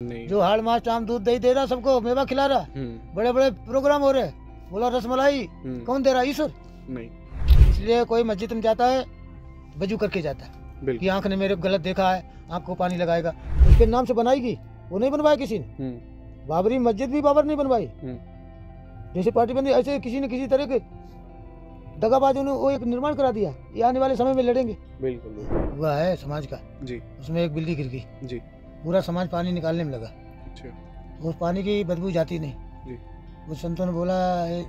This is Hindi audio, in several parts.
नहीं। जो हाड़ मास आम दूध दही दे रहा, सबको मेवा खिला रहा, बड़े बड़े प्रोग्राम हो रहे, बोला रसमलाई कौन दे रहा? ईश्वर। नहीं। इसलिए कोई मस्जिद में जाता है वजू करके जाता है कि आंख ने मेरे गलत देखा है, आंख को पानी लगाएगा, उसके नाम से बनाएगी, वो नहीं बनवाया किसी ने। बाबरी मस्जिद भी बाबर नहीं बनवाई, जैसे पार्टी बनी ऐसे किसी न किसी तरह के दगाबाजों ने वो एक निर्माण करा दिया। ये आने वाले समय में लड़ेंगे। बिल्कुल हुआ है समाज का जी, उसमें एक बिल्ली गिर गई जी, पूरा समाज पानी निकालने में लगा। अच्छा उस पानी की बदबू जाती नहीं जी, उस संतों ने बोला ये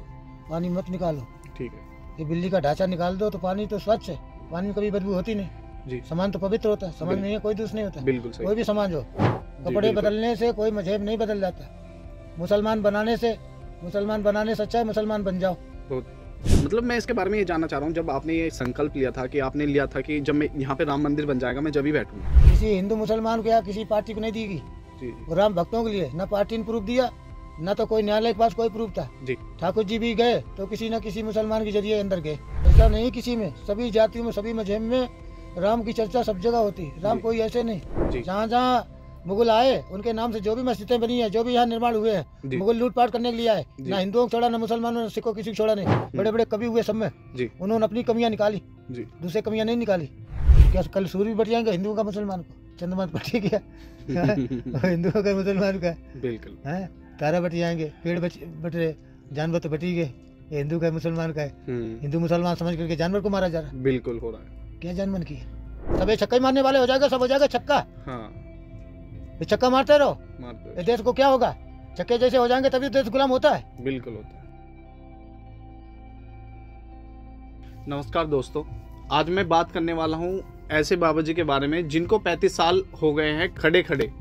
पानी मत निकालो, ठीक है ये बिल्ली का ढांचा निकाल दो तो पानी तो स्वच्छ है, पानी में कभी बदबू होती नहीं जी, समाज तो पवित्र होता है, समाज में ये कोई दोष नहीं होता। बिल्कुल सही। कोई भी समाज हो, कपड़े बदलने से कोई मजहब नहीं बदल जाता। मुसलमान बनाने से अच्छा है मुसलमान बन जाओ। बहुत मतलब मैं इसके बारे में ये जानना चाह रहा हूँ, जब आपने ये संकल्प लिया था कि आपने लिया था कि जब मैं यहाँ पे राम मंदिर बन जाएगा मैं जब ही बैठूंगा, किसी हिंदू मुसलमान को या किसी पार्टी को नहीं दी गई, जी वो राम भक्तों के लिए। न पार्टी ने प्रूफ दिया, न तो कोई न्यायालय के पास कोई प्रूफ था। जी, ठाकुर जी भी गए तो किसी न किसी मुसलमान के जरिए अंदर गए। ऐसा नहीं किसी में, सभी जातियों में सभी मजहब में राम की चर्चा सब जगह होती है। राम कोई ऐसे नहीं। जहाँ जहाँ मुगल आए उनके नाम से जो भी मस्जिदें बनी है, जो भी यहाँ निर्माण हुए हैं, मुगल लूटपाट करने के लिए आए, ना हिंदुओं को छोड़ा, ना मुसलमानों ने सिखों किसी को छोड़ा नहीं। बड़े बड़े कवि हुए सब में, उन्होंने अपनी कमियां निकाली, दूसरे कमियां नहीं निकाली। क्या कल सूर्य भी बट जाएंगे हिंदुओं का मुसलमान को, चंद्रमा बट गया हिंदुओं का मुसलमान का, बिल्कुल है तारा बट जाएंगे, पेड़ बट रहे, जानवर तो बटी गए, ये हिंदू का मुसलमान का है। हिंदू मुसलमान समझ करके जानवर को मारा जा रहा है। बिल्कुल हो रहा है। क्या जानवर की सब छक्का ही मारने वाले हो जाएगा, सब हो जाएगा छक्का। हाँ, छक्का मारते रहो, मारते देश को क्या होगा? छक्के जैसे हो जाएंगे तभी देश गुलाम होता है। बिल्कुल होता है। नमस्कार दोस्तों, आज मैं बात करने वाला हूँ ऐसे बाबा जी के बारे में जिनको 35 साल हो गए हैं खड़े खड़े,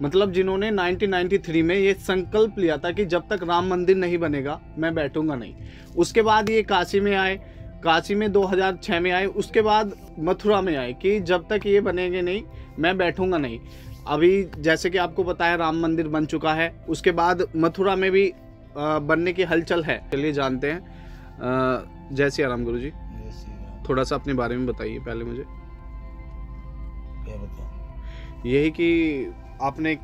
मतलब जिन्होंने 1993 में ये संकल्प लिया था कि जब तक राम मंदिर नहीं बनेगा मैं बैठूंगा नहीं। उसके बाद ये काशी में आए, काशी में 2006 में आए, उसके बाद मथुरा में आए कि जब तक ये बनेंगे नहीं मैं बैठूंगा नहीं। अभी जैसे कि आपको बताया राम मंदिर बन चुका है, उसके बाद मथुरा में भी बनने की हलचल है। चलिए जानते हैं। जय श्री राम गुरु जी, थोड़ा सा अपने बारे में बताइए पहले मुझे। क्या बताऊं? यही कि आपने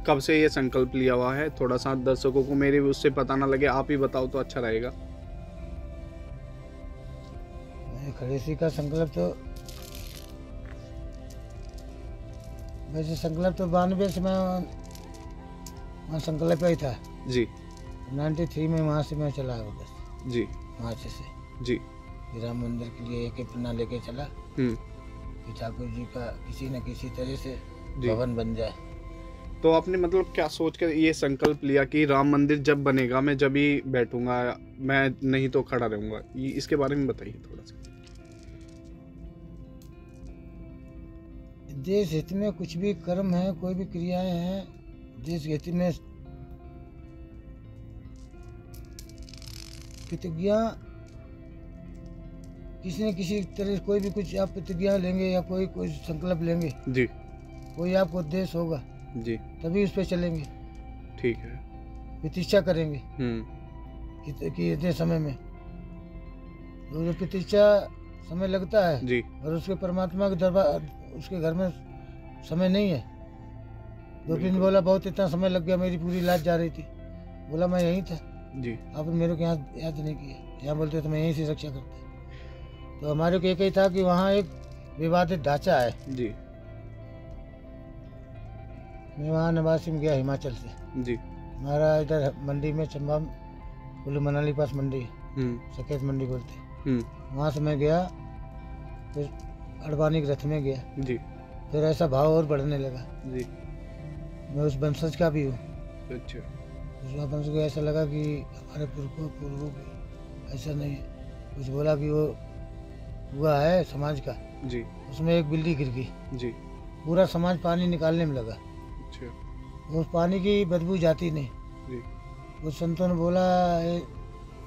कब से ये संकल्प लिया हुआ है, थोड़ा सा दर्शकों को मेरे उससे पता ना लगे, आप ही बताओ तो अच्छा रहेगा। खड़ेसी का संकल्प तो वैसे संकल्प तो 92 से मैं वहाँ संकल्प ही था जी। 93 में वहाँ से मैं चला बस जी, मार्च से जी, राम मंदिर के लिए एक अपना लेके चला कि ठाकुर जी का किसी न किसी तरह से भवन बन जाए। तो आपने मतलब क्या सोच कर ये संकल्प लिया कि राम मंदिर जब बनेगा मैं जब ही बैठूंगा, मैं नहीं तो खड़ा रहूंगा? ये इसके बारे में बताइए थोड़ा सा। देश हित में कुछ भी कर्म है, कोई भी क्रियाएं हैं, देश हित में प्रतिज्ञा किसी न किसी तरह कोई भी कुछ आप प्रतिज्ञा लेंगे या कोई संकल्प लेंगे जी, कोई आपको उद्देश्य होगा जी, तभी उस पर चलेंगे। ठीक है। प्रतीक्षा करेंगे कि इतने समय में, तो जो प्रतीक्षा समय लगता है जी, और उसके परमात्मा के दरबार उसके घर में समय नहीं है। दो दिन बोला बहुत इतना समय लग गया, मेरी पूरी लाश जा रही थी। बोला मैं यहीं था जी, आपने मेरे को यहाँ याद नहीं किया, यहाँ बोलते तो मैं यहीं से रक्षा करते। तो हमारे को एक ही था कि वहाँ एक विवादित ढांचा है जी, मैं वहाँ नवासी में गया हिमाचल से। जी, हमारा इधर मंडी में चंबा कुल्लू मनाली पास मंडी है, सकेत मंडी बोलते हैं। वहाँ से मैं गया, फिर अडवाणी के रथ में गया जी, फिर ऐसा भाव और बढ़ने लगा जी। मैं उस वंशज का भी हूँ। अच्छा, उस वंशज को ऐसा लगा कि हमारे पूर्वों ऐसा नहीं है। कुछ बोला कि वो हुआ है समाज का, जी, उसमें एक बिल्ली गिर गई, जी, पूरा समाज पानी निकालने में लगा। अच्छा, उस पानी की बदबू जाती नहीं। जी, उस संतों ने बोला ये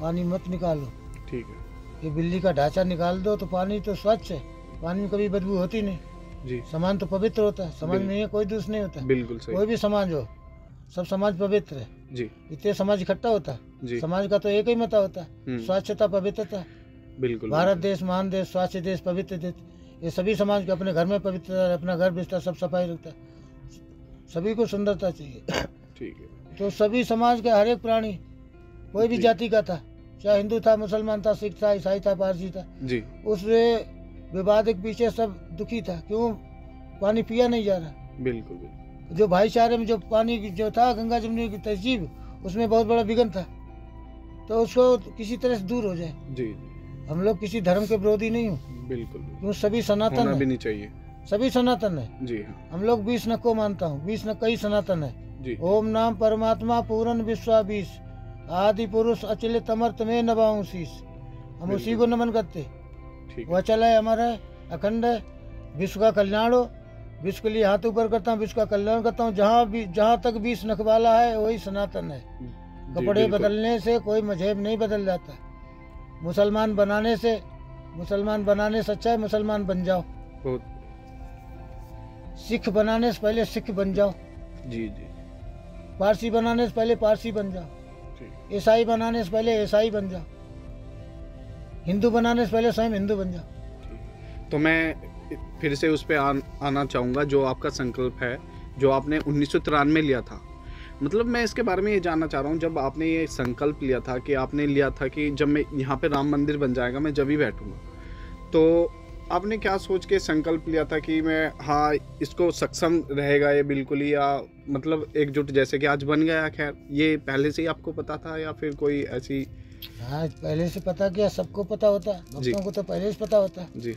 पानी मत निकालो, ठीक है, ये बिल्ली का ढांचा निकाल दो तो पानी तो स्वच्छ है, पानी में कभी बदबू होती नहीं। जी, समाज तो पवित्र होता है, समाज में ये कोई दोष नहीं होता। बिल्कुल सही। कोई भी समाज हो, सब समाज पवित्र है। जी, इतने समाज इकट्ठा होता, समाज का तो एक ही मता होता, स्वच्छता स्वच्छता। बिल्कुल। भारत देश महान देश, स्वच्छ देश, पवित्र देश, ये सभी समाज के अपने घर में पवित्र, अपना घर बिस्तर सब सफाई रखता है। सभी को सुंदरता चाहिए। ठीक है। तो सभी समाज के हर एक प्राणी, कोई भी जी। जाति का था, चाहे हिंदू था, मुसलमान था, सिख था, ईसाई था, पारसी था, जी उससे विवाद के पीछे सब दुखी था। क्यों? पानी पिया नहीं जा रहा। बिल्कुल बिल्कुल। जो भाईचारे में जो पानी जो था, गंगा जमुनी की तहजीब, उसमें बहुत बड़ा विघन था। तो उसको किसी तरह से दूर हो जाए। जी हम लोग किसी धर्म के विरोधी नहीं हूँ, बिल्कुल। क्यों? सभी सनातन होना भी है, नहीं चाहिए। सभी सनातन है। जी हाँ। हम लोग 20 न को मानता हूँ, 20 न कई सनातन है। जी ओम नाम परमात्मा पूर्ण विश्वा 20 आदि पुरुष अचिलित अमर्त में नभाऊं शीस। हम उसी को नमन करते। ठीक वो है। अचल है, अमर है, अखंड है, विश्व का कल्याण हो। विश्व के लिए हाथ ऊपर करता हूँ, विश्व का कल्याण करता हूँ। जहाँ तक 20 नख वाला है वही सनातन है। जी, कपड़े बिल्कुल। बदलने से कोई मजहब नहीं बदल जाता। मुसलमान बनाने से अच्छा है मुसलमान बन जाओ। बहुत। सिख बनाने से पहले सिख बन जाओ। जी जी। पारसी बनाने से पहले पारसी बन जाओ। ठीक। ईसाई बनाने से पहले ईसाई बन जाओ। हिंदू बनाने से पहले स्वयं हिंदू बन जाओ। ठीक। तो मैं फिर से उस पर आना चाहूँगा, जो आपका संकल्प है जो आपने 1993 लिया था। मतलब मैं इसके बारे में ये जानना चाह रहा हूँ, जब आपने ये संकल्प लिया था कि आपने लिया था कि जब मैं यहाँ पे राम मंदिर बन जाएगा मैं जब ही बैठूंगा, तो आपने क्या सोच के संकल्प लिया था कि मैं हाँ इसको सक्षम रहेगा ये बिल्कुल ही, या मतलब एकजुट जैसे कि आज बन गया? खैर, ये पहले से ही आपको पता था या फिर कोई ऐसी? हाँ, पहले से पता क्या, सबको पता होता, भक्तों को तो पहले से पता होता। जी।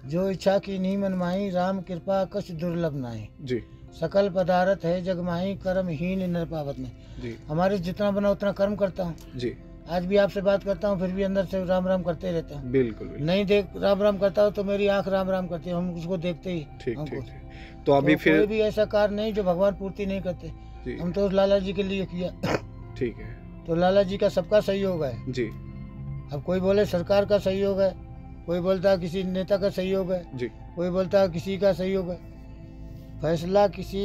जो इच्छा की नहीं मन माही, राम कृपा कछ दुर्लभ नाही। जी सकल पदार्थ है जग माही, कर्म हीन नर पावत नहीं। जी हमारे जितना बना उतना कर्म करता हूँ। जी। आज भी आपसे बात करता हूँ, फिर भी अंदर से राम राम करते रहता हूँ। बिल्कुल बिल्कुल। नहीं देख राम राम करता हूँ तो मेरी आंख राम राम करती है, हम उसको देखते ही। ठीक हमको ठीक ठीक। तो अभी तो फिर कोई भी ऐसा कार्य नहीं जो भगवान पूर्ति नहीं करते। जी हम तो उस लाला जी के लिए किया। ठीक है। तो लाला जी का सबका सहयोग है। जी अब कोई बोले सरकार का सहयोग है, कोई बोलता है किसी नेता का सहयोग है, जी। कोई बोलता है किसी का सहयोग है। फैसला किसी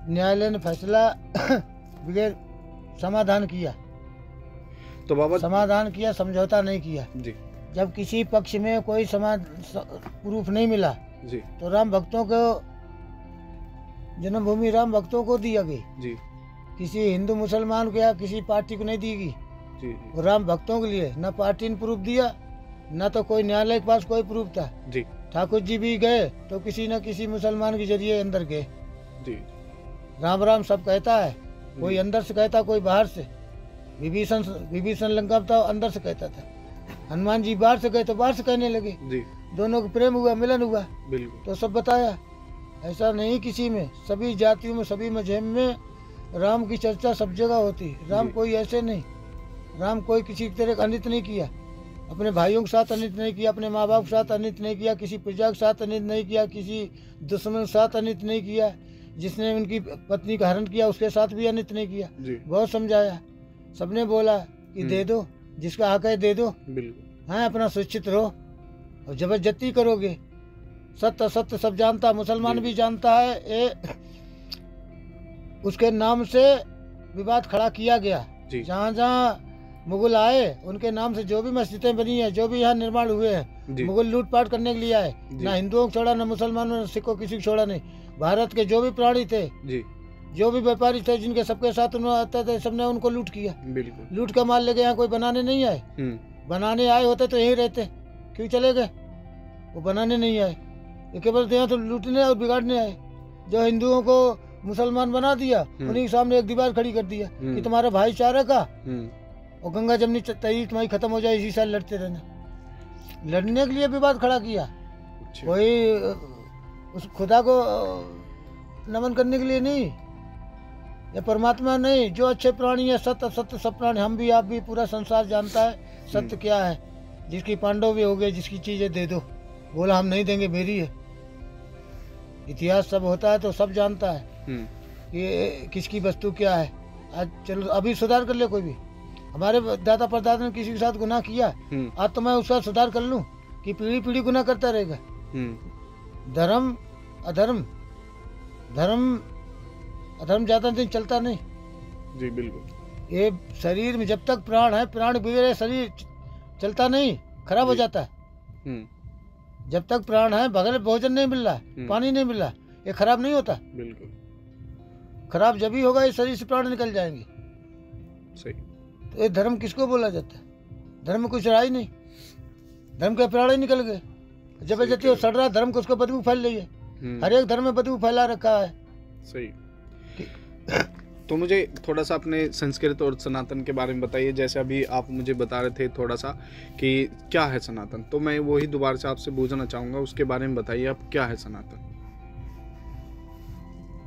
न्यायालय ने फैसला बगैर समाधान किया, तो बाबा समाधान किया, समझौता नहीं किया। जी जब किसी पक्ष में कोई प्रूफ नहीं मिला जी तो राम भक्तों को जन्मभूमि राम भक्तों को दी गई। जी किसी हिंदू मुसलमान को या किसी पार्टी को नहीं दी गई। जी वो राम भक्तों के लिए, ना पार्टी ने प्रूफ दिया, ना तो कोई न्यायालय के पास कोई प्रूफ था। जी ठाकुर जी भी गए तो किसी न किसी मुसलमान के जरिए अंदर गए। जी। राम राम सब कहता है, कोई अंदर से कहता, कोई बाहर से। विभीषण लंका में था, अंदर से कहता था। हनुमान जी बाहर से गए तो बाहर से कहने लगे। जी दोनों को प्रेम हुआ, मिलन हुआ, बिल्कुल। तो सब बताया। ऐसा नहीं किसी में, सभी जातियों में, सभी मजहब में राम की चर्चा सब जगह होती। राम जी। कोई ऐसे नहीं, राम कोई किसी तरह का अनित नहीं किया, अपने भाइयों के साथ अनित नहीं किया, अपने माँ बाप के साथ अनित नहीं किया, किसी प्रजा के साथ अनित नहीं किया, किसी दुश्मन के साथ अनित नहीं किया। जिसने उनकी पत्नी का हरण किया उसके साथ भी अनित नहीं किया। जी बहुत समझाया, सबने बोला कि दे दो, जिसका हक है दे दो। बिल्कुल। हाँ, अपना सुरक्षित रहो। और जबरदस्ती करोगे, सत्य असत्य सब जानता, मुसलमान भी जानता है। उसके नाम से विवाद खड़ा किया गया। जी जहाँ जहाँ मुगल आए उनके नाम से जो भी मस्जिदें बनी है, जो भी यहाँ निर्माण हुए हैं, जी मुगल लूटपाट करने के लिए आए। जी। ना हिंदुओं को छोड़ा, ना मुसलमानों ने, सिखों किसी को छोड़ा नहीं। भारत के जो भी प्राणी थे, जी जो भी व्यापारी थे, जिनके सबके साथ उन्होंने आते थे, सबने उनको लूट किया। बिल्कुल। लूट का माल लेके यहाँ कोई बनाने नहीं आए। बनाने आए होते तो यहीं रहते, क्यों चले गए? वो बनाने नहीं आए, ये केवल यहाँ तो लूटने और बिगाड़ने आए। जो हिंदुओं को मुसलमान बना दिया, उन्हीं के सामने एक दीवार खड़ी कर दिया कि तुम्हारा भाईचारा का और गंगा जमनी तहरीर तुम्हारी खत्म हो जाए, इसी साल लड़ते रहना। लड़ने के लिए विवाद खड़ा किया। अच्छा। कोई उस खुदा को नमन करने के लिए नहीं, या परमात्मा नहीं। जो अच्छे प्राणी है, सत्य असत्य सब प्राणी, हम भी आप भी, पूरा संसार जानता है सत्य क्या है। जिसकी पांडव भी हो गए, जिसकी चीजें दे दो, बोला हम नहीं देंगे, मेरी है। इतिहास सब होता है तो सब जानता है कि किसकी वस्तु क्या है। आज चलो अभी सुधार कर ले कोई भी। हमारे दादा परदादा ने किसी के साथ गुनाह किया, आज तो मैं उसका सुधार कर लूं कि पीढ़ी पीढ़ी गुनाह करता रहेगा। धर्म अधर्म, धर्म अधर्म ज्यादा दिन चलता नहीं। जी बिल्कुल। ये शरीर में जब तक प्राण है, प्राण बिगड़े शरीर चलता नहीं, खराब हो जाता है। जब तक प्राण है, बगल भोजन नहीं मिल रहा, पानी नहीं मिल रहा, ये खराब नहीं होता। बिल्कुल खराब जब ही होगा, इस शरीर से प्राण निकल जाएंगे। सही। तो ये धर्म किसको बोला जाता है? धर्म में कुछ रहा ही नहीं, धर्म के प्राण ही निकल गए। जबरदस्ती वो सड़ रहा धर्म को, उसको बदबू फैल रही है। हर एक धर्म में बदबू फैला रखा है। सही। तो मुझे थोड़ा सा अपने संस्कृत और सनातन के बारे में बताइए। जैसे अभी आप मुझे बता रहे थे थोड़ा सा कि क्या है सनातन, तो मैं वही दोबारा से आपसे पूछना चाहूँगा, उसके बारे में बताइए आप, क्या है सनातन?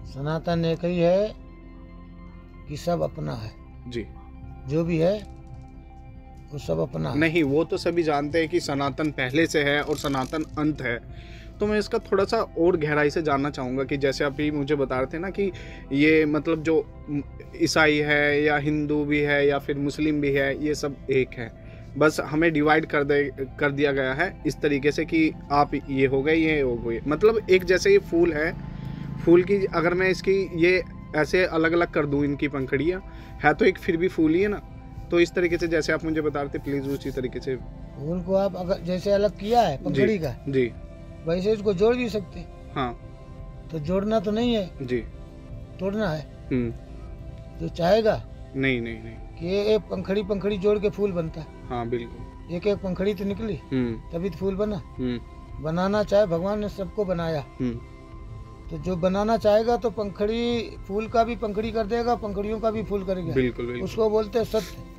सनातन एक ही है कि सब अपना है जी, जो भी है वो सब अपना है। नहीं, वो तो सभी जानते हैं कि सनातन पहले से है और सनातन अंत है। तो मैं इसका थोड़ा सा और गहराई से जानना चाहूँगा कि जैसे आप ही मुझे बता रहे थे ना कि ये मतलब जो ईसाई है या हिंदू भी है या फिर मुस्लिम भी है, ये सब एक है, बस हमें डिवाइड कर दिया गया है इस तरीके से कि आप ये हो गए, ये हो गए। मतलब एक जैसे ये फूल है, फूल की अगर मैं इसकी ये ऐसे अलग अलग कर दूँ, इनकी पंखड़ियाँ है तो एक फिर भी फूल ही है ना। तो इस तरीके से जैसे आप मुझे बता रहे थे, प्लीज़ उसी तरीके से फूल को आप अगर जैसे अलग किया है पंखड़ी का जी, वैसे इसको जोड़ भी सकते। हाँ, तो जोड़ना तो नहीं है जी, तोड़ना है। जो चाहेगा नहीं नहीं नहीं, कि ये एक पंखड़ी जोड़ के फूल बनता है। हाँ बिल्कुल, एक एक पंखड़ी तो निकली तभी तो फूल बना। बनाना चाहे भगवान ने सबको बनाया, तो जो बनाना चाहेगा तो पंखड़ी फूल का भी पंखड़ी कर देगा, पंखड़ियों का भी फूल करेगा। बिल्कुल बिल्कुल। उसको बोलते हैं सत्य।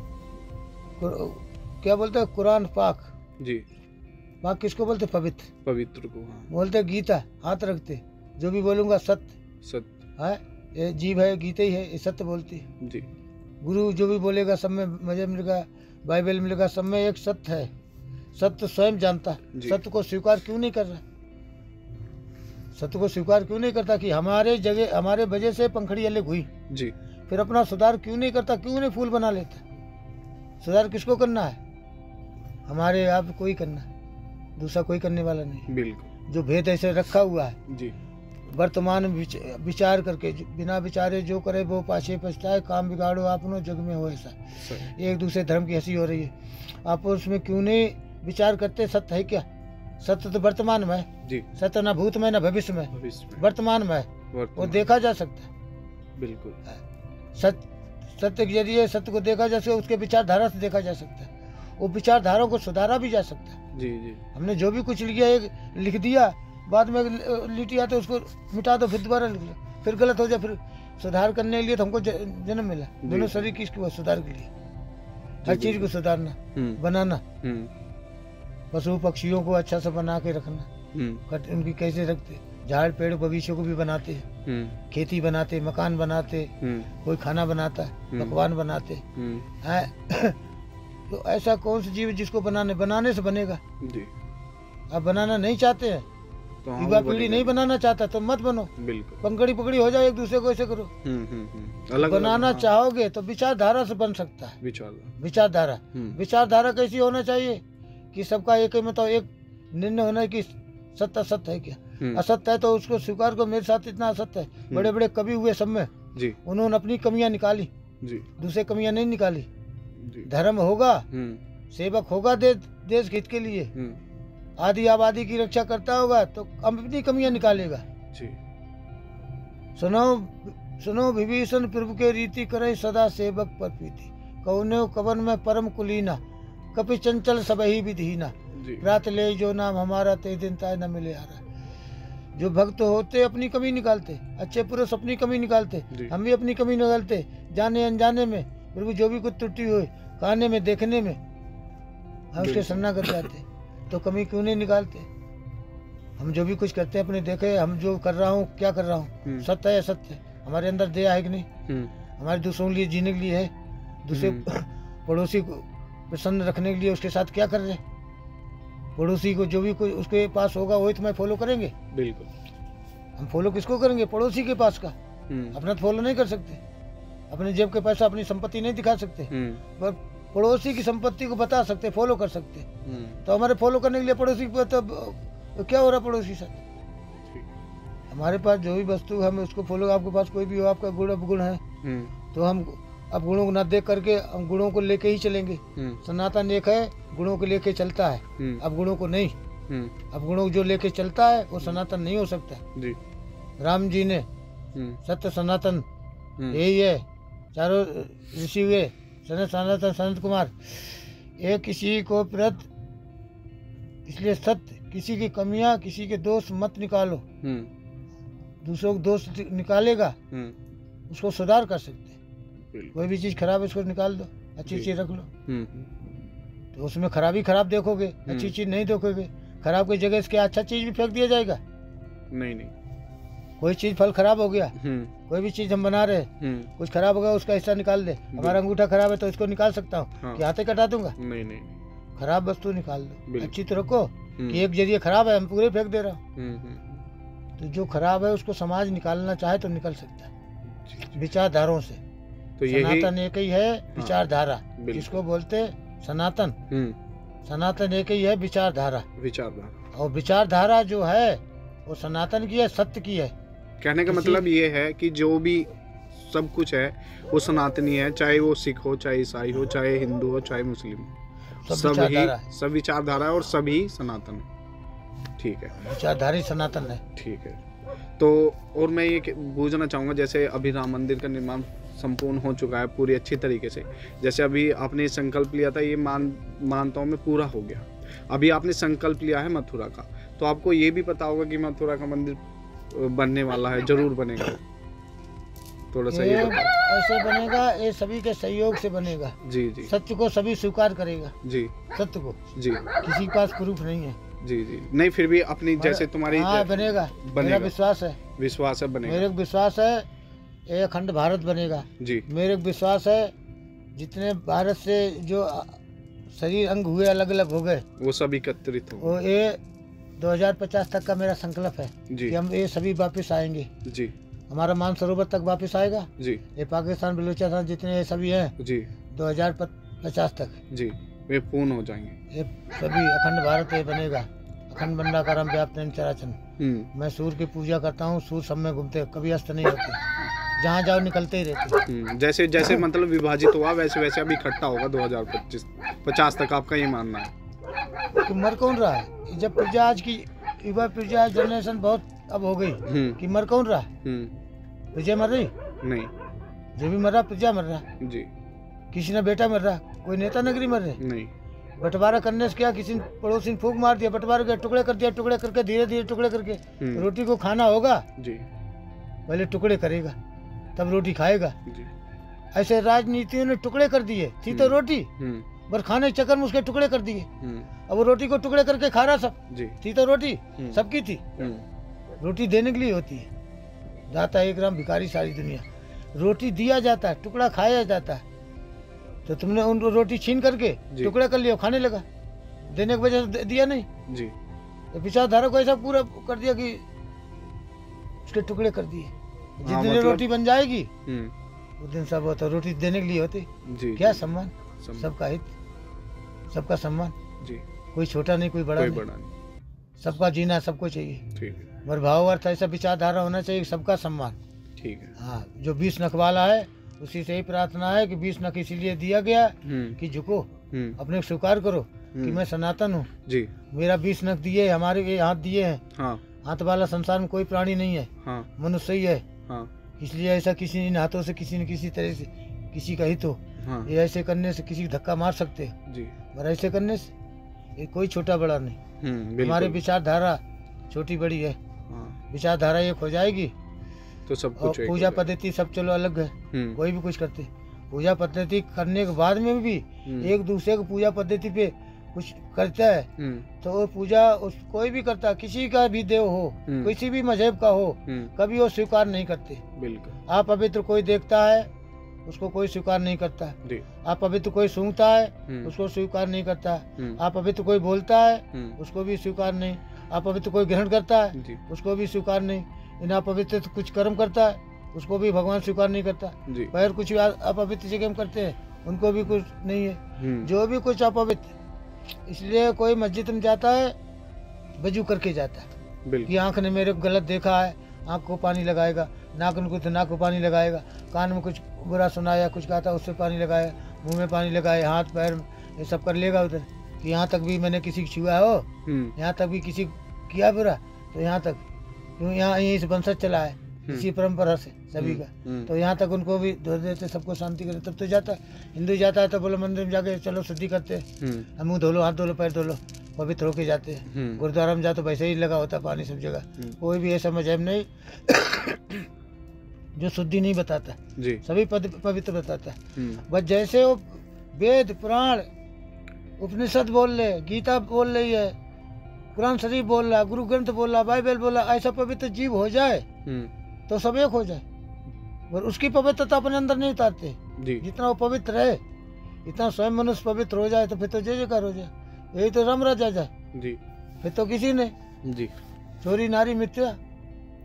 क्या बोलते हैं? कुरान पाक। जी, पाक किसको बोलते? पवित्र। पवित्र को, हाँ। बोलते गीता, हाथ रखते, जो भी बोलूंगा सत्य सत्य है। ये जीव है, गीता ही है, ये सत्य बोलती है। जी, गुरु जो भी बोलेगा सब में मजे मिलेगा, बाइबल मिलेगा, सब में एक सत्य है। सत्य स्वयं जानता है, सत्य को स्वीकार क्यों नहीं कर रहा? सत्य को स्वीकार क्यों नहीं करता कि हमारे वजह से पंखड़ी अलग हुई जी, फिर अपना सुधार क्यों नहीं करता? क्यों नहीं फूल बना लेता? सुधार किसको करना है? हमारे आप को ही करना है, दूसरा कोई करने वाला नहीं। बिल्कुल। जो भेद ऐसे रखा हुआ है जी, वर्तमान विचार करके, बिना विचारे जो करे वो पाछे पछताए, काम बिगाड़ो आपनो जग में हो ऐसा। एक दूसरे धर्म की हंसी हो रही है, आप उसमें क्यों नहीं विचार करते? सत्य है क्या? सत्य तो वर्तमान में है जी, सत्य ना भूत में ना भविष्य में, वर्तमान में है, वो देखा जा सकता है। बिल्कुल। सत्य के जरिए सत्य को देखा जा सकता है, उसके विचारधारा से देखा जा सकता है, वो विचारधारा को सुधारा भी जा सकता है। जी जी, हमने जो भी कुछ लिखा एक लिख दिया, बाद में लिटिया तो उसको मिटा दो, फिर दोबारा लिख लो, फिर गलत हो जाए, फिर सुधार करने के लिए तो हमको जन्म मिला। दोनों शरीर किसकी सुधार के लिए, हर चीज को सुधारना, बनाना, पशु पक्षियों को अच्छा से बना के रखना, उनकी कैसे रखते, झाड़ पेड़ बगीचों को भी बनाते हैं, खेती बनाते, मकान बनाते, कोई खाना बनाता है, पकवान बनाते हैं। तो ऐसा कौन सा जीव जिसको बनाने से बनेगा? जी। आप बनाना नहीं चाहते हैं, तो युवा पीढ़ी नहीं बनाना चाहता तो मत बनो। बिल्कुल। पंखड़ी पकड़ी हो जाए, एक दूसरे को ऐसे करो। अलग बनाना चाहोगे तो विचारधारा से बन सकता है। विचारधारा विचारधारा कैसी होना चाहिए कि सबका एक ही मतलब एक निर्णय होना है कि सत्य असत्य है क्या, असत्य है तो उसको स्वीकार करो। मेरे साथ इतना असत्य है, बड़े बड़े कवि हुए सब में जी, उन्होंने अपनी कमियां निकाली जी, दूसरे कमियां नहीं निकाली। धर्म होगा, सेवक होगा देश हित के लिए, आदि आबादी की रक्षा करता होगा तो अपनी कमियां निकालेगा जी। सुनो विभीषण प्रभु के रीति करे, सदा सेवक पर प्रीति, कौनो कवन में परम कुलीना, कपि चंचल सब ही विधीना, रात ले जो नाम हमारा, ते दिन ताय न मिले हारा। जो भक्त होते अपनी कमी निकालते, अच्छे पुरुष अपनी कमी निकालते, हम भी अपनी कमी निकालते, जाने अनजाने में प्रभु जो भी कुछ त्रुटि हुई, कहने में देखने में हम उसके शरणागत जाते, तो कमी क्यों नहीं निकालते? हम जो भी कुछ करते हैं अपने देखे, हम जो कर रहा हूँ क्या कर रहा हूँ, सत्य है असत्य है, हमारे अंदर दया है कि नहीं, हमारे दूसरों के लिए जीने के लिए है, दूसरे पड़ोसी को प्रसन्न रखने के लिए उसके साथ क्या कर रहे हैं? पड़ोसी को जो भी कोई उसके पास होगा वही तो मैं फॉलो करेंगे। बिल्कुल। हम फॉलो किसको करेंगे? पड़ोसी के पास का, अपना तो फॉलो नहीं कर सकते, अपने जेब के पैसा अपनी संपत्ति नहीं दिखा सकते, पर पड़ोसी की संपत्ति को बता सकते, फॉलो कर सकते। तो हमारे फॉलो करने के लिए पड़ोसी तो क्या हो रहा पड़ोसी साथ? हमारे पास जो भी वस्तु है हम उसको फॉलो, आपके पास कोई भी हो, आपका गुण अवगुण है तो हम अब गुणों को ना देख करके हम गुणों को लेके ही चलेंगे। सनातन एक है, गुणों को लेके चलता है, अब गुणों को नहीं। अब गुणों को जो लेके चलता है वो सनातन नहीं हो सकता जी। राम जी ने सत्य सनातन यही है, चारों ऋषि हुए सनत सनातन सनत कुमार, एक किसी को प्रत, इसलिए सत्य, किसी की कमियां किसी के दोष मत निकालो, दूसरों को दोष निकालेगा उसको सुधार कर सकते। कोई भी चीज खराब है उसको निकाल दो, अच्छी चीज रख लो, तो उसमें खराब देखोगे, अच्छी चीज नहीं देखोगे। खराब की जगह इसके अच्छा चीज भी फेंक दिया जाएगा। नहीं कोई चीज फल खराब हो गया, कोई भी चीज हम बना रहे, कुछ खराब हो गया उसका हिस्सा निकाल दे। हमारा अंगूठा खराब है तो इसको निकाल सकता हूँ, हाँ। कि हाथे कटा दूंगा? नहीं, खराब वस्तु निकाल दो, अच्छी तो रखो। कि एक जरिए खराब है हम पूरे फेंक दे रहा हूँ। तो जो खराब है उसको समाज निकालना चाहे तो निकल सकता है विचारधारों से। तो सनातन एक ही है, विचारधारा जिसको बोलते सनातन, सनातन एक ही है, विचारधारा। और विचारधारा जो है वो सनातन की है, सत्य की है। कहने का मतलब ये है कि जो भी सब कुछ है वो सनातनी है, चाहे वो सिख हो, चाहे ईसाई हो, चाहे हिंदू हो, चाहे मुस्लिम हो, सब विचारधारा है और सभी सनातन है। ठीक है, विचारधारी सनातन है। ठीक है। तो और मैं ये पूछना चाहूँगा, जैसे अभी राम मंदिर का निर्माण संपूर्ण हो चुका है पूरी अच्छी तरीके से, जैसे अभी आपने संकल्प लिया था, ये मानता हूँ मैं पूरा हो गया। अभी आपने संकल्प लिया है मथुरा का, तो आपको ये भी पता होगा कि मथुरा का मंदिर बनने वाला है, जरूर बनेगा। थोड़ा सा ये ऐसे बनेगा, ये सभी के सहयोग से बनेगा। जी। सत्य को सभी स्वीकार करेगा। जी, सत्य को। जी, किसी के पास प्रूफ नहीं है। जी। नहीं, फिर भी अपनी जैसे तुम्हारी बनेगा। मेरा विश्वास है बनेगा। मेरे विश्वास है ये अखंड भारत बनेगा। जी, मेरे विश्वास है जितने भारत से जो शरीर अंग हुए अलग अलग हो गए वो सब एकत्रित हो, वो ये 2050 तक का मेरा संकल्प है कि हम ये सभी वापस आएंगे। जी, हमारा मानसरोवर तक वापस आएगा। जी, ये पाकिस्तान बलूचिस्तान जितने ये सभी हैं जी 2050 तक जी वे पूर्ण हो जाएंगे। ये सभी अखंड भारत ये बनेगा। अखंड मंडलाकारं व्याप्तं चराचरं। मैं सूर्य की पूजा करता हूँ, सूर्य सब में घूमते, कभी अस्त नहीं होते, जहाँ जाओ निकलते ही रहते। जैसे जैसे मतलब विभाजित हुआ वैसे वैसे अभी इकट्ठा होगा 2050 तक, आपका ये मानना है? कि मर कौन रहा है? जब प्रजा आज की युवा प्रजा जनरेशन बहुत अब हो गई कि मर कौन रहा? प्रजा मर रही नहीं, जो भी मर रहा प्रजा मर रहा जी। किसी ने बेटा मर रहा, कोई नेता नगरी मर रहे नहीं। बंटवारा करने से क्या, किसी पड़ोसी ने फूंक मार दिया, बंटवारा के टुकड़े कर दिया, टुकड़े करके धीरे धीरे टुकड़े करके रोटी को खाना होगा जी, पहले टुकड़े करेगा तब रोटी खाएगा जी। ऐसे राजनीतियों ने टुकड़े कर दिए थी तो रोटी, पर खाने के चक्कर में उसके टुकड़े कर दिए। अब वो रोटी को टुकड़े करके खा रहा सब जी। थी तो रोटी सबकी थी, रोटी देने के लिए होती है। दाता एक राम भिखारी सारी दुनिया। रोटी दिया जाता है, टुकड़ा खाया जाता है, तो तुमने उन रोटी छीन करके टुकड़े कर लिया, खाने लगा, देने की वजह से दिया नहीं जी। तो विचारधारा को ऐसा पूरा कर दिया कि उसके टुकड़े कर दिए। जिस दिन रोटी बन जाएगी उस दिन सब होता, रोटी देने के लिए होती जी। क्या सम्मान, सबका हित, सबका सम्मान जी। कोई छोटा नहीं, कोई बड़ा नहीं, सबका जीना सबको चाहिए। पर भाव अर्थ ऐसा विचारधारा होना चाहिए, सबका सम्मान। ठीक है। हाँ, जो 20 नख वाला है उसी से ही प्रार्थना है कि 20 नख इसीलिए दिया गया कि झुको, अपने स्वीकार करो कि मैं सनातन हूँ जी। मेरा 20 नख दिए, हमारे ये हाथ दिए हैं। हाँ। हाथ वाला संसार में कोई प्राणी नहीं है। हाँ। मनुष्य ही है। हाँ। इसलिए ऐसा किसी इन हाथों से किसी न किसी तरह से किसी का हित हो। हाँ। ये ऐसे करने से किसी धक्का मार सकते हैं जी, पर ऐसे करने से ये कोई छोटा बड़ा नहीं। हमारी विचारधारा छोटी बड़ी है। हाँ। विचारधारा एक हो जाएगी तो सब कुछ। पूजा पद्धति सब चलो अलग है, कोई भी कुछ करते, पूजा पद्धति करने के बाद में भी एक दूसरे को पूजा पद्धति पे कुछ करता है तो वो पूजा कोई भी करता, किसी का भी देव हो, किसी भी मजहब का हो, कभी वो स्वीकार नहीं करते। बिल्कुल। आप पवित्र कोई देखता है उसको कोई स्वीकार नहीं करता। आप पवित्र कोई सूंघता है उसको स्वीकार नहीं करता। आप पवित्र कोई बोलता है उसको भी स्वीकार नहीं। आप पवित्र कोई ग्रहण करता है उसको भी स्वीकार नहीं। इन अपवित्र कुछ कर्म करता है उसको भी भगवान स्वीकार नहीं करता। पैर कुछ अपवित्र जगह करते हैं उनको भी कुछ नहीं है। जो भी कुछ अपवित्र, इसलिए कोई मस्जिद में जाता है वजू करके जाता है कि आंख ने मेरे को गलत देखा है, आंख को पानी लगाएगा, नाक ने कुछ नाक को पानी लगाएगा, कान में कुछ बुरा सुनाया कुछ कहा था उससे पानी लगाया, मुंह में पानी लगाया, हाथ पैर ये सब कर लेगा उधर कि यहाँ तक भी मैंने किसी को छुआ हो, यहाँ तक भी किसी किया बुरा तो यहाँ तक क्यों यहाँ यहीं से वंशज चला है इसी परंपरा से सभी का, तो यहाँ तक उनको भी धो देते, सबको शांति करे, तब तो जाता है। हिंदू जाता है तो बोलो मंदिर में जाके चलो शुद्धि करते हैं, मुँह धो लो, हाथ धो लो, पैर धो लो, पवित्र होके जाते हैं। गुरुद्वारा में जाओ तो वैसे ही लगा होता पानी सब जगह। कोई भी ऐसा मजहब नहीं जो शुद्धि नहीं बताता जी। सभी पवित्र बताता है। बस जैसे वो वेद पुराण उपनिषद बोल ले, गीता बोल रही है, कुरान शरीफ बोल रहा, गुरु ग्रंथ बोल रहा, बाइबल बोल रहा, ऐसा पवित्र जीव हो जाए तो सब एक हो जाए। और उसकी पवित्रता अपने अंदर नहीं उतारते। जितना वो पवित्र है, इतना स्वयं मनुष्य पवित्र हो जाए तो फिर तो जय जयकार हो जाए। यही तो राम राजा जाए जी। फिर तो किसी ने जी चोरी नारी मिथ्या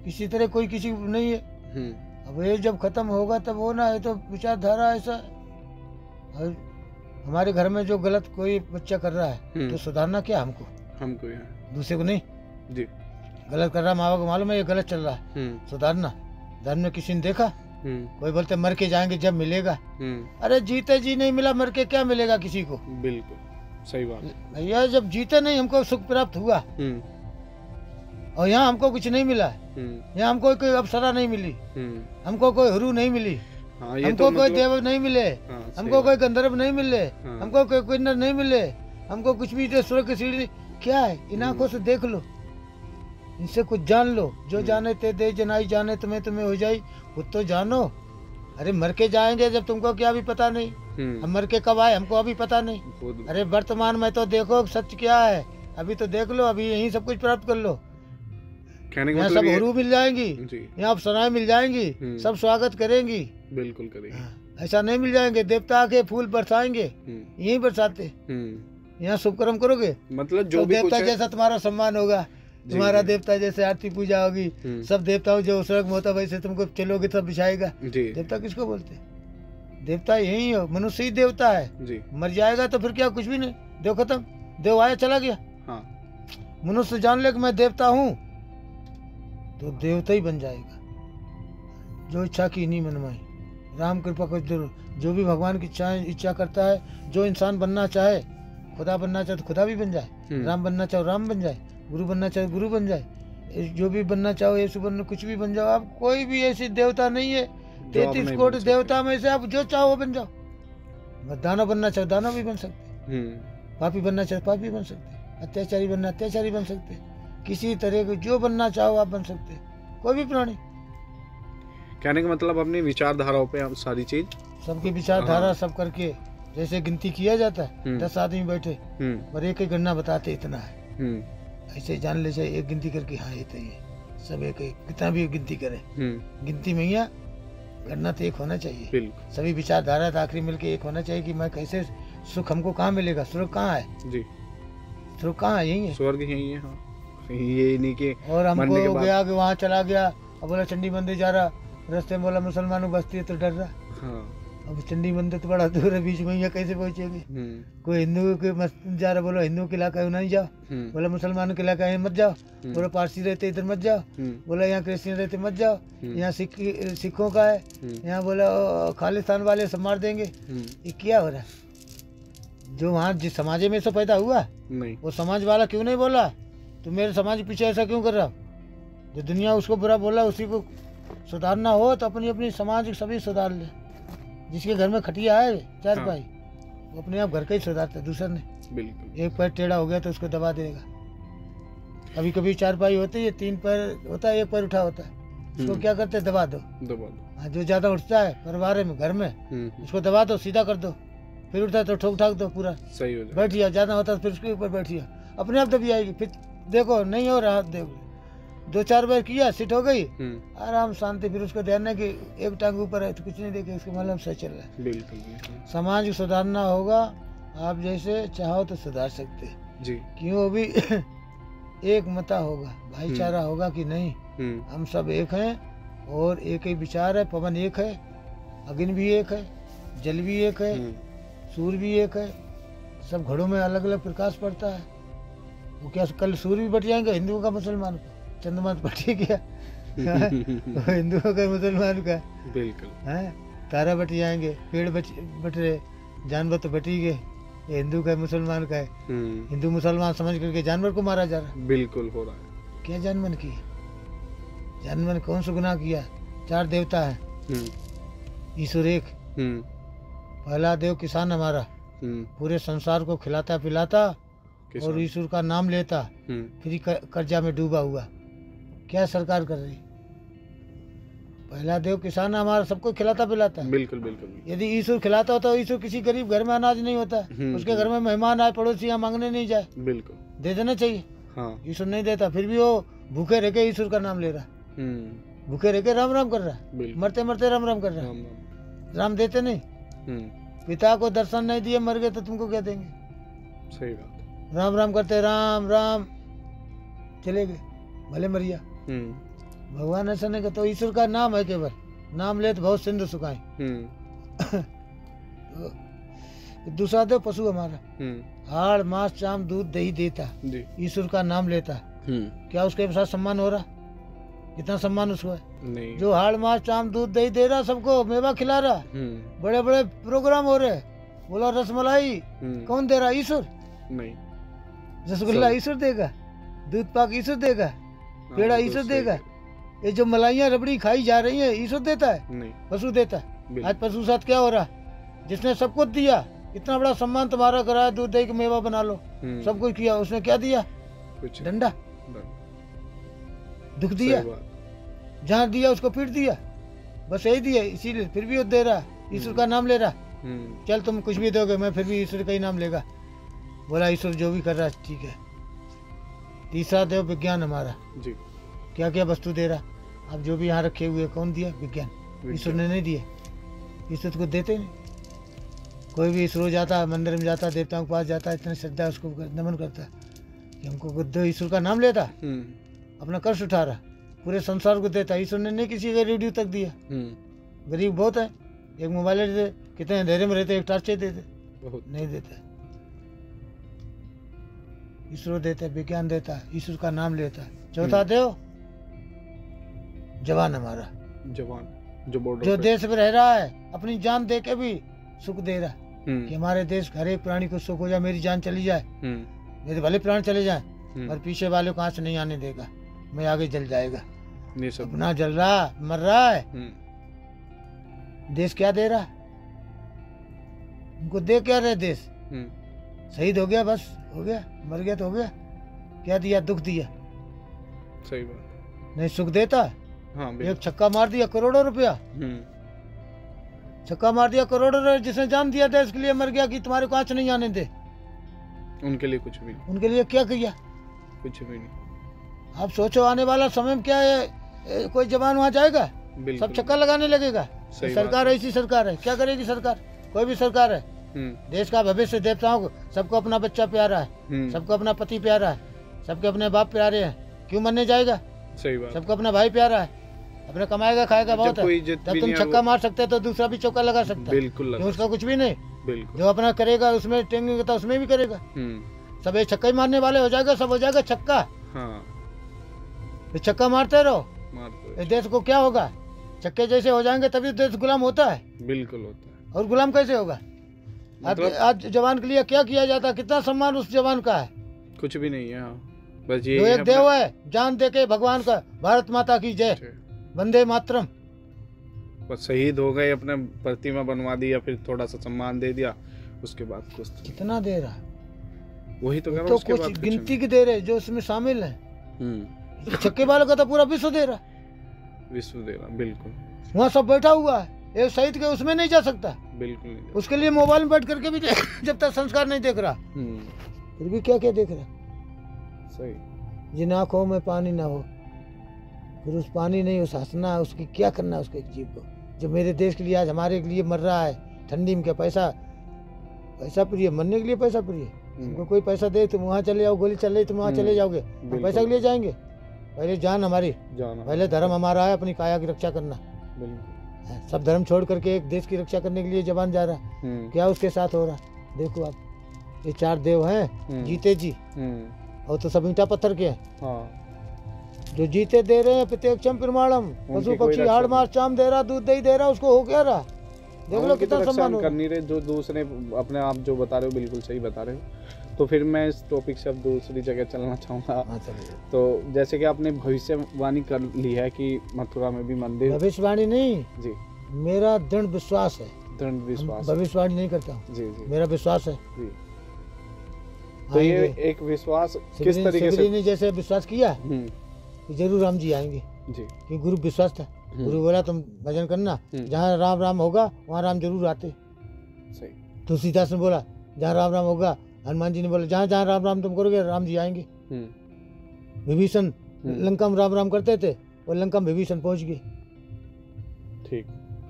किसी तरह कोई किसी नहीं है। अब ये जब खत्म होगा तब होना है। तो विचारधारा ऐसा, और हमारे घर में जो गलत कोई बच्चा कर रहा है तो सुधारना क्या हमको दूसरे को नहीं जी। गलत कर रहा, माँ बाप को मालूम है ये गलत चल रहा है, सुधारना। धर्म में किसी ने देखा? कोई बोलते मर के जाएंगे जब मिलेगा। अरे जीते जी नहीं मिला, मर के क्या मिलेगा किसी को? बिल्कुल सही बात भैया। जब जीते नहीं हमको सुख प्राप्त हुआ और यहाँ हमको कुछ नहीं मिला, यहाँ हमको कोई अप्सरा नहीं मिली, हमको कोई हरू नहीं मिली, हमको कोई देव नहीं मिले, हमको कोई गंधर्व नहीं मिले, हमको कोई किन्नर नहीं मिले, हमको कुछ भी स्वर्ग की सीढ़ी क्या है? इन आंखों से देख लो, इनसे कुछ जान लो। जो जाने ते दे जनाई जाने तुम्हें तुम्हें हो जाई, खुद तो जानो। अरे मर के जाएंगे जब, तुमको क्या भी पता नहीं। हम मर के कब आए हमको अभी पता नहीं। अरे वर्तमान में तो देखो सच क्या है, अभी तो देख लो, अभी यही सब कुछ प्राप्त कर लो। यहाँ सब गुरु मिल जाएंगी, यहाँ अप्सराएं मिल जाएंगी, सब स्वागत करेंगी। बिल्कुल करेंगे। ऐसा नहीं मिल जाएंगे देवता के फूल बरसाएंगे, यही बरसाते। यहाँ शुभ कर्म करोगे मतलब जो भी देवता जैसा तुम्हारा सम्मान होगा, तुम्हारा देवता जैसे आरती पूजा होगी, सब देवताओं जो स्वर्ग में होता वैसे तुमको चलोगे सब बिछाएगा। देवता किसको बोलते? देवता यही हो, मनुष्य ही देवता है जी। मर जाएगा तो फिर क्या, कुछ भी नहीं, देव खत्म, देव आया चला गया। हाँ। मनुष्य जान ले कि मैं देवता हूँ तो देवता ही बन जाएगा। जो इच्छा की नहीं मनमाई, राम कृपा को जो भी भगवान की इच्छा करता है, जो इंसान बनना चाहे, खुदा बनना चाहे तो खुदा भी बन जाए, राम बनना चाहे राम बन जाए, गुरु बनना चाहे गुरु बन जाए, जो भी बनना चाहो यीशु बनना, कुछ भी बन जाओ। आप कोई भी ऐसी देवता नहीं है, 33 कोटि देवता में से आप जो चाहो वो बन जाओ। दानव बनना चाहो दानव भी बन सकते, पापी बनना चाहे पापी बन सकते, अत्याचारी बनना अत्याचारी बन सकते, किसी तरह को जो बनना चाहो आप बन सकते, कोई भी प्राणी। कहने का मतलब अपनी विचारधाराओं पे आप सारी चीज, सबकी विचारधारा सब करके, जैसे गिनती किया जाता है 10 आदमी बैठे और एक गणना बताते इतना है, ऐसे जान ले जाए एक गिनती करके, हाँ ये तो ये सब एक कितना भी गिनती करे, गिनती में ही गणना तो एक होना चाहिए। सभी विचारधारा आखिरी मिलके एक होना चाहिए कि मैं कैसे सुख, हमको कहाँ मिलेगा, स्वर्ग कहाँ है जी, स्वर्ग कहाँ है, यही है, स्वर्ग यही है। हाँ। ये नहीं कि और हमको हो गया कि वहाँ चला गया, अब बोला चंडी मंदिर जा रहा, रास्ते में बोला मुसलमानों बस्ती है तो डर रहा। हाँ। अब चंडी मंदिर तो बड़ा दूर है, बीच में यहाँ कैसे पहुँचेगी? कोई हिंदू के जा रहा, बोलो हिंदू के इलाका है नहीं जाओ, बोला मुसलमानों के इलाका है मत जाओ, बोला पारसी रहते इधर मत जाओ, बोला यहाँ क्रिश्चियन रहते मत जाओ, यहाँ सिखों का है, यहाँ बोला खालिस्तान वाले सब मार देंगे। ये क्या हो रहा है? जो वहाँ जिस समाज में से पैदा हुआ नहीं, वो समाज वाला क्यों नहीं बोला तो मेरे समाज के पीछे ऐसा क्यों कर रहा? जो दुनिया उसको बुरा बोला, उसी को सुधारना हो तो अपनी अपनी समाज सभी सुधार ले। जिसके घर में खटिया है चार पाई, वो अपने आप घर का ही सुधारता है, दूसरा नहीं। बिल्कुल। एक पैर टेढ़ा हो गया तो उसको दबा देगा। कभी कभी चार पाई होती है, 3 पैर होता है, 1 पैर उठा होता है, उसको क्या करते हैं? दबा दो। हाँ, जो ज्यादा उठता है परिवार में घर में, उसको दबा दो, सीधा कर दो, फिर उठता है तो ठोक ठाक दो, पूरा सही हो जाए। बैठिया ज्यादा होता है फिर उसके ऊपर बैठिया, अपने आप दबी आएगी। फिर देखो नहीं हो रहा, देखो 2-4 बार किया, सिट हो गई, आराम शांति। फिर उसको ध्यान है कि एक टांग ऊपर है तो कुछ नहीं देखे, उसके मतलब सही चल रहा है। बिल्कुल। समाज को सुधारना होगा, आप जैसे चाहो तो सुधार सकते जी। क्यों भी एक मता होगा, भाईचारा होगा कि नहीं, हम सब एक हैं और एक ही विचार है। पवन एक है, अग्नि भी एक है, जल भी एक है, सूर्य भी एक है, सब घड़ों में अलग अलग प्रकाश पड़ता है। वो क्या कल सूर्य भी बट जाएंगे हिंदुओं का मुसलमान का, चंद्रमा तो बट ही गया हिंदुओं का मुसलमान का। बिल्कुल है, तारा बट जाएंगे, पेड़ बट रहे, जानवर तो बट ही गए, ये हिंदू का मुसलमान का है। हिंदू मुसलमान समझ करके जानवर को मारा जा रहा है। बिल्कुल हो रहा है। क्या जानवर की जन्म ने कौन सा गुनाह किया? 4 देवता है, ईश्वर एक। पहला देव किसान हमारा, पूरे संसार को खिलाता पिलाता और ईश्वर का नाम लेता, फिर कर्जा में डूबा हुआ। क्या सरकार कर रही? पहला देव किसान हमारा, सबको खिलाता पिलाता। बिल्कुल बिल्कुल। यदि ईश्वर खिलाता होता तो ईश्वर किसी गरीब घर में अनाज नहीं होता, उसके घर में मेहमान आए, पड़ोसी यहाँ मांगने नहीं जाए, बिल्कुल दे देना चाहिए। हाँ। ईश्वर नहीं देता, फिर भी वो भूखे रह के ईश्वर का नाम ले रहा, भूखे रह के राम राम कर रहा, मरते मरते राम राम कर रहा। राम देते नहीं। पिता को दर्शन नहीं दिए, मर गए तो तुमको क्या देंगे? सही बात। राम राम करते, राम राम चले गए, भले मरिया। भगवान ऐसा नहीं कहता, तो ईश्वर का नाम है केवल, नाम ले तो बहुत सिंधु सुखाए। दूसरा देव पशु हमारा, हाड़ मांस चाम दूध दही देता, ईश्वर का नाम लेता। क्या उसके साथ सम्मान हो रहा? कितना सम्मान उसको है? नहीं। जो हाड़ मांस चाम दूध दही दे रहा, सबको मेवा खिला रहा, बड़े बड़े प्रोग्राम हो रहे, बोला रसमलाई कौन दे रहा? ईश्वर नहीं। रसगुल्ला ईश्वर देगा, दूध पाक ईश्वर देगा, पेड़ा ईश्वर देगा। ये जो मलाइयाँ रबड़ी खाई जा रही है, ईश्वर देता है? नहीं, पशु देता है। आज पशु साथ क्या हो रहा? जिसने सब कुछ दिया, इतना बड़ा सम्मान तुम्हारा कराया, दूध दही के मेवा बना लो, सब कुछ किया, उसने क्या दिया? कुछ। डंडा, दुख दिया, जहाँ दिया उसको पीट दिया, बस यही दिया। इसीलिए फिर भी वो दे रहा, ईश्वर का नाम ले रहा। चल तुम कुछ भी दोगे, मैं फिर भी ईश्वर का ही नाम लेगा। बोला ईश्वर जो भी कर रहा है ठीक है। तीसरा देव विज्ञान हमारा जी। क्या क्या वस्तु दे रहा? अब जो भी यहाँ रखे हुए कौन दिया? विज्ञान। ईश्वर ने नहीं दिया, ईश्वर को देते नहीं। कोई भी ईश्वर जाता है, मंदिर में जाता है, देवताओं के पास जाता है, इतना श्रद्धा उसको नमन करता है कि हमको दो। ईश्वर का नाम लेता, अपना कष्ट उठा रहा, पूरे संसार को देता। ईश्वर ने नहीं किसी का रेडियो तक दिया। गरीब बहुत है, एक मोबाइल देते, कितने अंधेरे में रहते, एक टार्चे देते, नहीं देता। ईश्वर देता है, विज्ञान देता है, ईश्वर का नाम लेता है। चौथा देव जवान हमारा, जवान जो बॉर्डर जो देश में रह रहा है, अपनी जान दे के भी सुख दे रहा कि हमारे देश हर एक प्राणी को सुख हो जाए, मेरी जान चली जाए, मेरे भले प्राण चले जाए, और पीछे वाले को आंच नहीं आने देगा, मैं आगे जल जाएगा। अपना जल रहा, मर रहा है, देश क्या दे रहा? उनको दे क्या रहे? देश शहीद हो गया, बस हो गया, मर गया तो हो गया। क्या दिया? दुख दिया। सही बात। नहीं सुख देता। हाँ, एक छक्का मार दिया, करोड़ों रुपया। छक्का मार दिया, करोड़ों रुपया। जिसने जान दिया देश के लिए, मर गया कि तुम्हारे को आंच नहीं आने दे। उनके लिए कुछ भी नहीं। उनके लिए क्या किया? कुछ भी नहीं। आप सोचो आने वाला समय में क्या है, कोई जवान वहाँ जाएगा, सब छक्का लगाने लगेगा। सरकार ऐसी सरकार है, क्या करेगी सरकार? कोई भी सरकार है, देश का भविष्य, देवताओं को, सबको अपना बच्चा प्यारा है, सबको अपना पति प्यारा है, सबके अपने बाप प्यारे हैं, क्यों मरने जाएगा? सही बात। सबको अपना भाई प्यारा है, अपने कमाएगा खाएगा बहुत है। जब तुम छक्का मार सकते तो दूसरा भी चौका लगा सकता है। बिल्कुल, उसका कुछ भी नहीं। बिल्कुल। जो अपना करेगा उसमें टेंगेगा तो उसमें भी करेगा। सब एक छक्का ही मारने वाले हो जाएगा, सब हो जाएगा छक्का। हाँ। छक्का मारते रहो, देश को क्या होगा? छक्के जैसे हो जाएंगे तभी देश गुलाम होता है। बिल्कुल होता है। और गुलाम कैसे होगा? आज जवान के लिए क्या किया जाता है? कितना सम्मान उस जवान का है? कुछ भी नहीं है। बस ये एक देव है, जान दे के भगवान का, भारत माता की जय, वंदे मातरम। बस शहीद हो गए, अपने प्रतिमा बनवा दिया, फिर थोड़ा सा सम्मान दे दिया, उसके बाद कुछ कितना दे रहा? वही तो कह रहा हूं, उसके बाद गिनती की दे रहे जो उसमें शामिल है। छक्के वालों का तो पूरा विश्व दे रहा, विश्व दे रहा। बिल्कुल। वहाँ सब बैठा हुआ है, एक शहीद के उसमें नहीं जा सकता। बिल्कुल नहीं। उसके लिए मोबाइल में बैठ करके भी जब तक संस्कार नहीं देख रहा, फिर भी क्या क्या देख रहा? सही। जिन आँखों में पानी ना हो, फिर उस पानी नहीं, उस हंसना, उसकी क्या करना उसके जीव को, जो मेरे देश के लिए आज हमारे के लिए मर रहा है। ठंडी में क्या पैसा प्रिय, मरने के लिए पैसा प्रिय। उनको कोई पैसा दे, तुम वहाँ चले जाओ, गोली चल रही तुम वहाँ चले जाओगे, पैसा के लिए जाएंगे? पहले जान हमारी, पहले धर्म हमारा है, अपनी काया की रक्षा करना। सब धर्म छोड़ करके एक देश की रक्षा करने के लिए जवान जा रहा। क्या उसके साथ हो रहा? देखो आप, ये 4 देव हैं, जीते जी, और तो सब ईंटा पत्थर के हैं। जो जीते दे रहे हैं, प्रत्यक्षम प्रमाणम, पशु पक्षी हाड़ मार चाम दे रहा, दूध दही दे रहा, उसको हो क्या रहा? देख लो कितना सम्मान कर नहीं रहे, जो दूसरे अपने आप जो बता रहे हो बिल्कुल सही बता रहे हो। तो फिर मैं इस टॉपिक से अब दूसरी जगह चलना चाहूँगा। तो जैसे कि आपने भविष्यवाणी कर ली है कि मथुरा में भी मंदिर, भविष्यवाणी नहीं जी, मेरा दृढ़ विश्वास है, दृढ़ विश्वास, भविष्यवाणी नहीं करता, जी जी, मेरा विश्वास है जी। तो ये एक विश्वास किस तरीके से ने जैसे विश्वास किया कि जरूर राम जी आएंगे जी, कि गुरु विश्वास था, गुरु बोला तुम भजन करना, जहाँ राम राम होगा वहाँ राम जरूर आते। सही। तुलसीदास ने बोला जहाँ राम राम होगा, हनुमान जी ने बोला जहाँ जहाँ राम राम तुम करोगे राम जी आएंगे। विभीषण लंका में राम राम करते थे और लंका में विभीषण पहुंच गए। ठीक।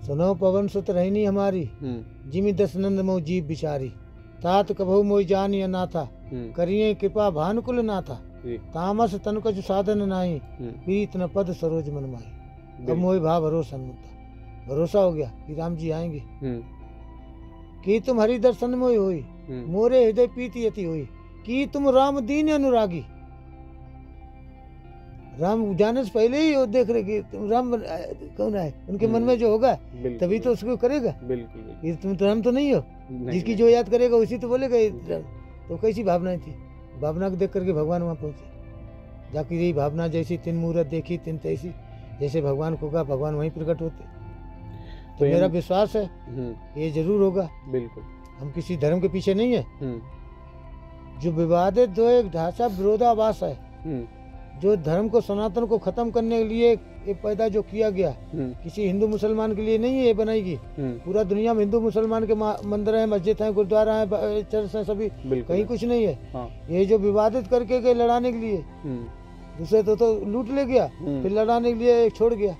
सुनो पवन सुत रहनी हमारी, जिमि दशनंद मोह जीव बिचारी, तात कभू मोहि जान या नाथा, करिए कृपा भानुकुल नाथा, तामस तन कछु साधन नाही, प्रीत न पद सरोज मन माही। अब मोहि भाव भरोसा मुद्दा, भरोसा हो गया कि राम जी आएंगे। कि तुम हरि दर्शन मोहि होई, मोरे हृदय प्रीति यति होई, कि तुम राम दीन अनुरागी। राम जाने से पहले ही वो देख रहे कि तुम राम कौन है, उनके मन में जो होगा तभी तो उसको करेगा। बिल्कुल। ये तुम तो राम तो नहीं हो, जिसकी जो याद करेगा उसी तो बोलेगा। तो कैसी भावनाएं थी, भावना को देख करके भगवान वहाँ पहुंचे। जाकर यही भावना जैसी तिन मूरत देखी तिन तैसी, जैसे भगवान को कहा भगवान वहीं प्रकट होते। तो मेरा विश्वास है ये जरूर होगा। बिल्कुल। हम किसी धर्म के पीछे नहीं है। जो विवादित जो एक ढांचा विरोधाभास है, जो धर्म को सनातन को खत्म करने के लिए ये पैदा जो किया गया, किसी हिंदू मुसलमान के लिए नहीं है ये बनाएगी। पूरा दुनिया में हिंदू मुसलमान के मंदिर है, मस्जिद है, गुरुद्वारा है, चर्च है, सभी कहीं कुछ नहीं है। हाँ। ये जो विवादित करके गए लड़ाने के लिए, दूसरे तो लूट ले गया, फिर लड़ाने के लिए छोड़ गया।